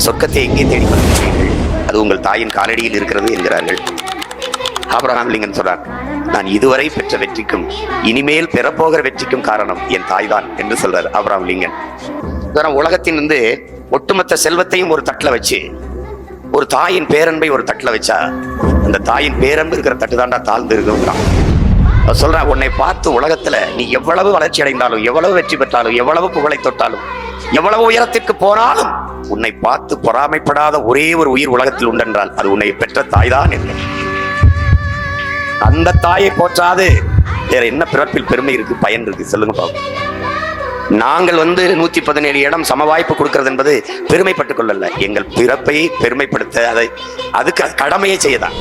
சொர்க்கத்தை எங்கே தேடி வருகிறீர்கள்? அது உங்கள் தாயின் காலடியில் இருக்கிறது என்கிறார்கள். ஆபிரகாம் லிங்கன் சொல்றார், நான் இதுவரை பெற்ற வெற்றிக்கும் இனிமேல் பெறப்போகிற வெற்றிக்கும் காரணம் என் தாய் தான் என்று சொல்றார் ஆபிரகாம் லிங்கன். உலகத்தின் ஒட்டுமொத்த செல்வத்தையும் ஒரு தட்டுல வச்சு ஒரு தாயின் பேரன்பை ஒரு தட்டுல வச்சா அந்த தாயின் பேரன்பு இருக்கிற தட்டு தாண்டா தாழ்ந்து இருக்குங்கிறான். சொல்றான், உன்னை பார்த்து உலகத்துல நீ எவ்வளவு வளர்ச்சி அடைந்தாலும், எவ்வளவு வெற்றி பெற்றாலும், எவ்வளவு புகழை தொட்டாலும், எவ்வளவு உயரத்திற்கு போனாலும் உன்னை பார்த்து பொறாமைப்படாத ஒரே ஒரு உயிர் உலகத்தில் உண்டென்றால் அது உன்னை பெற்ற தாய் தான் என்று. அந்த தாயை போற்றாது வேற என்ன பிறப்பில் பெருமை இருக்கு, பயன் இருக்கு? சொல்லுங்க பாப்போம். நாங்கள் 117 இடம் சம வாய்ப்பு கொடுக்கிறது என்பது பெருமைப்பட்டுக் கொள்ளல, எங்கள் பிறப்பை பெருமைப்படுத்த அதுக்கு கடமையை செய்யதான்.